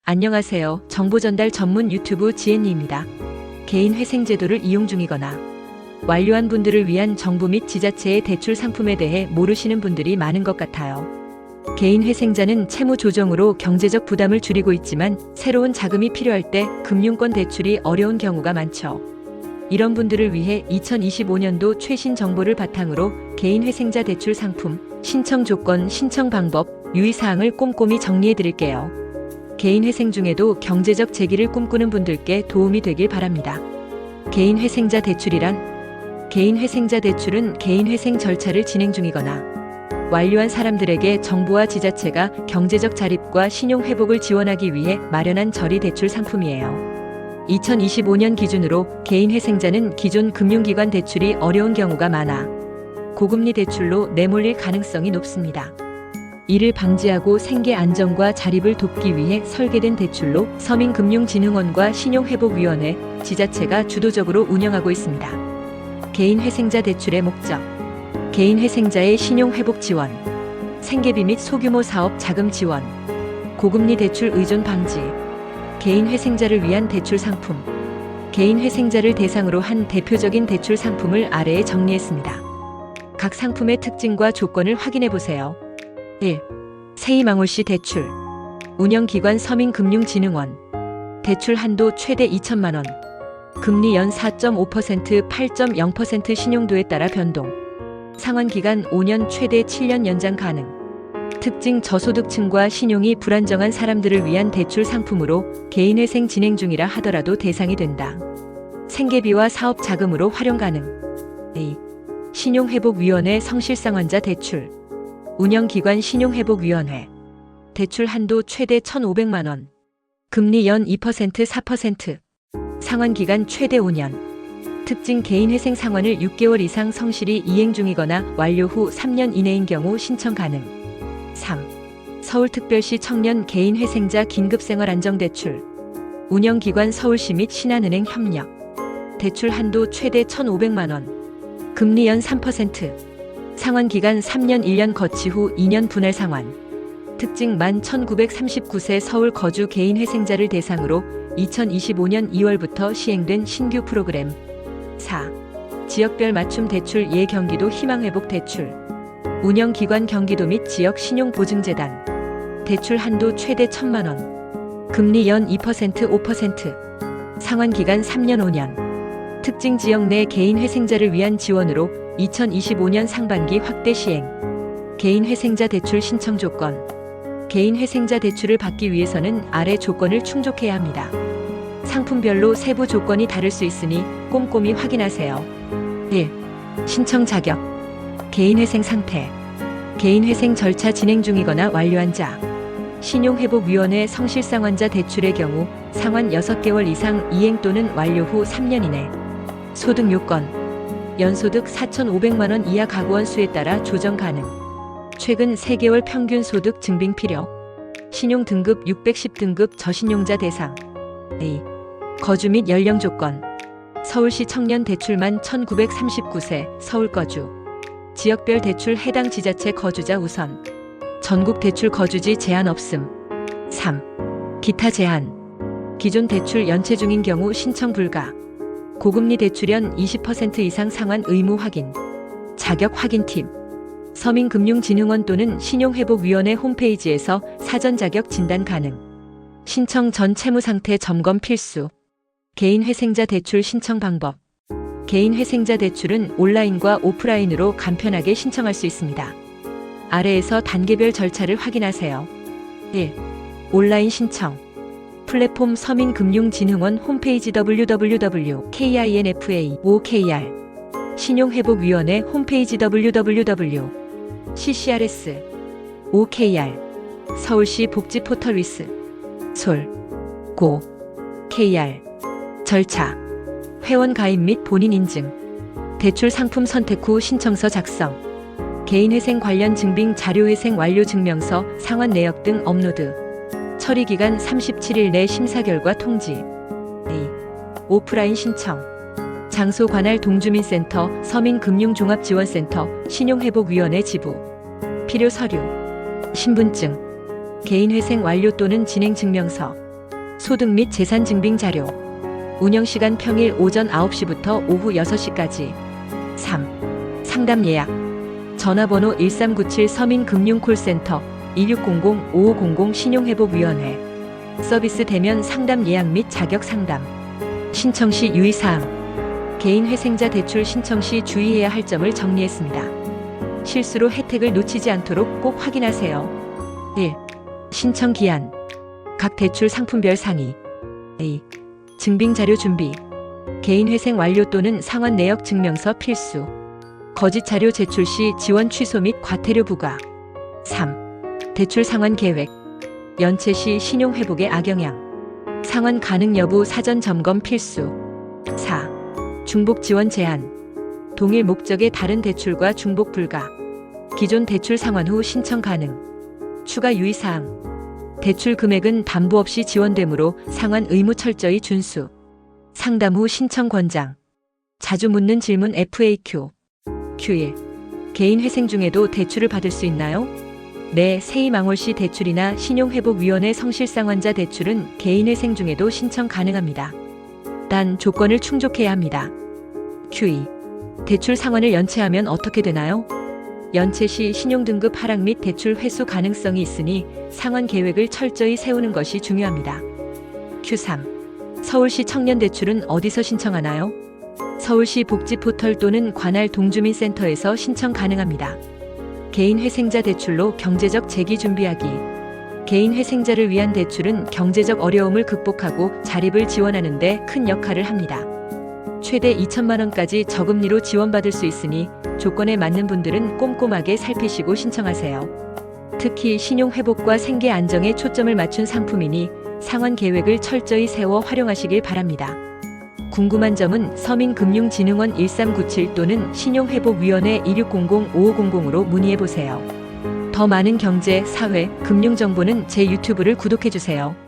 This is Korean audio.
안녕하세요. 정보전달 전문 유튜브 지엔이입니다. 개인회생제도를 이용 중이거나 완료한 분들을 위한 정부 및 지자체의 대출 상품에 대해 모르시는 분들이 많은 것 같아요. 개인회생자는 채무 조정으로 경제적 부담을 줄이고 있지만 새로운 자금이 필요할 때 금융권 대출이 어려운 경우가 많죠. 이런 분들을 위해 2025년도 최신 정보를 바탕으로 개인회생자 대출 상품, 신청 조건, 신청 방법, 유의사항을 꼼꼼히 정리해 드릴게요. 개인회생 중에도 경제적 재기를 꿈꾸는 분들께 도움이 되길 바랍니다. 개인회생자 대출이란? 개인회생자 대출은 개인회생 절차를 진행 중이거나 완료한 사람들에게 정부와 지자체가 경제적 자립과 신용 회복을 지원하기 위해 마련한 저리 대출 상품이에요. 2025년 기준으로 개인회생자는 기존 금융기관 대출이 어려운 경우가 많아 고금리 대출로 내몰릴 가능성이 높습니다. 이를 방지하고 생계 안정과 자립을 돕기 위해 설계된 대출로 서민금융진흥원과 신용회복위원회, 지자체가 주도적으로 운영하고 있습니다. 개인회생자 대출의 목적: 개인회생자의 신용회복 지원, 생계비 및 소규모 사업 자금 지원, 고금리 대출 의존 방지, 개인회생자를 위한 대출 상품. 개인회생자를 대상으로 한 대표적인 대출 상품을 아래에 정리했습니다. 각 상품의 특징과 조건을 확인해 보세요. 1. 세입망울시 대출. 운영기관 서민금융진흥원. 대출 한도 최대 2천만 원. 금리 연 4.5%, 8.0% 신용도에 따라 변동. 상환기간 5년, 최대 7년 연장 가능. 특징: 저소득층과 신용이 불안정한 사람들을 위한 대출 상품으로 개인회생 진행 중이라 하더라도 대상이 된다. 생계비와 사업 자금으로 활용 가능. 2. 신용회복위원회 성실상환자 대출. 운영기관 신용회복위원회. 대출 한도 최대 1,500만 원. 금리 연 2%, 4%. 상환기간 최대 5년. 특징: 개인회생 상환을 6개월 이상 성실히 이행 중이거나 완료 후 3년 이내인 경우 신청 가능. 3. 서울특별시 청년 개인회생자 긴급생활안정대출. 운영기관 서울시 및 신한은행 협력. 대출 한도 최대 1,500만 원. 금리 연 3%. 상환기간 3년 1년 거치 후 2년 분할 상환. 특징: 만 1939세 서울 거주 개인회생자를 대상으로 2025년 2월부터 시행된 신규 프로그램. 4. 지역별 맞춤 대출 예 경기도 희망회복 대출. 운영기관 경기도 및 지역 신용보증재단. 대출 한도 최대 1,000만 원. 금리 연 2%, 5%. 상환기간 3년 5년. 특징: 지역 내 개인회생자를 위한 지원으로 2025년 상반기 확대 시행. 개인회생자 대출 신청 조건. 개인회생자 대출을 받기 위해서는 아래 조건을 충족해야 합니다. 상품별로 세부 조건이 다를 수 있으니 꼼꼼히 확인하세요. 1. 신청 자격. 개인회생 상태. 개인회생 절차 진행 중이거나 완료한 자. 신용회복위원회 성실상환자 대출의 경우 상환 6개월 이상 이행 또는 완료 후 3년 이내. 소득 요건. 연소득 4,500만 원 이하 가구원 수에 따라 조정 가능. 최근 3개월 평균 소득 증빙 필요. 신용 등급 610등급 저신용자 대상. 2. 거주 및 연령 조건. 서울시 청년 대출만 1939세 서울 거주. 지역별 대출 해당 지자체 거주자 우선. 전국 대출 거주지 제한 없음. 3. 기타 제한. 기존 대출 연체 중인 경우 신청 불가. 고금리 대출연 20% 이상 상환 의무 확인. 자격 확인 팁. 서민금융진흥원 또는 신용회복위원회 홈페이지에서 사전 자격 진단 가능. 신청 전 채무 상태 점검 필수. 개인회생자 대출 신청 방법. 개인회생자 대출은 온라인과 오프라인으로 간편하게 신청할 수 있습니다. 아래에서 단계별 절차를 확인하세요. 1. 온라인 신청. 플랫폼 서민금융진흥원 홈페이지 www.kinfa.okr. 신용회복위원회 홈페이지 www.ccrs.okr. 서울시 복지포털 위스. 솔. 고. kr. 절차. 회원 가입 및 본인 인증. 대출 상품 선택 후 신청서 작성. 개인회생 관련 증빙 자료회생 완료 증명서, 상환 내역 등 업로드. 처리기간 37일 내 심사 결과 통지. 2. 오프라인 신청. 장소 관할 동주민센터, 서민금융종합지원센터, 신용회복위원회 지부. 필요 서류. 신분증. 개인회생 완료 또는 진행 증명서. 소득 및 재산 증빙 자료. 운영시간 평일 오전 9시부터 오후 6시까지. 3. 상담 예약. 전화번호 1397 서민금융콜센터 2600-5500 신용회복위원회. 서비스 대면 상담 예약 및 자격 상담. 신청 시 유의사항. 개인 회생자 대출 신청 시 주의해야 할 점을 정리했습니다. 실수로 혜택을 놓치지 않도록 꼭 확인하세요. 1. 신청 기한. 각 대출 상품별 상위. 2. 증빙 자료 준비. 개인 회생 완료 또는 상환 내역 증명서 필수. 거짓 자료 제출 시 지원 취소 및 과태료 부과. 3. 대출 상환 계획. 연체 시 신용 회복에 악영향. 상환 가능 여부 사전 점검 필수. 4. 중복 지원 제한. 동일 목적의 다른 대출과 중복 불가. 기존 대출 상환 후 신청 가능. 추가 유의사항. 대출 금액은 담보 없이 지원되므로 상환 의무 철저히 준수. 상담 후 신청 권장. 자주 묻는 질문 FAQ. Q1. 개인 회생 중에도 대출을 받을 수 있나요? 네, 세입망월시 대출이나 신용회복위원회 성실상환자 대출은 개인 회생 중에도 신청 가능합니다. 단 조건을 충족해야 합니다. Q2. 대출 상환을 연체하면 어떻게 되나요? 연체 시 신용등급 하락 및 대출 회수 가능성이 있으니 상환 계획을 철저히 세우는 것이 중요합니다. Q3. 서울시 청년대출은 어디서 신청하나요? 서울시 복지포털 또는 관할 동주민센터에서 신청 가능합니다. 개인 회생자 대출로 경제적 재기 준비하기. 개인 회생자를 위한 대출은 경제적 어려움을 극복하고 자립을 지원하는 데 큰 역할을 합니다. 최대 2천만 원까지 저금리로 지원받을 수 있으니 조건에 맞는 분들은 꼼꼼하게 살피시고 신청하세요. 특히 신용 회복과 생계 안정에 초점을 맞춘 상품이니 상환 계획을 철저히 세워 활용하시길 바랍니다. 궁금한 점은 서민금융진흥원 1397 또는 신용회복위원회 2600-5500으로 문의해보세요. 더 많은 경제, 사회, 금융 정보는 제 유튜브를 구독해주세요.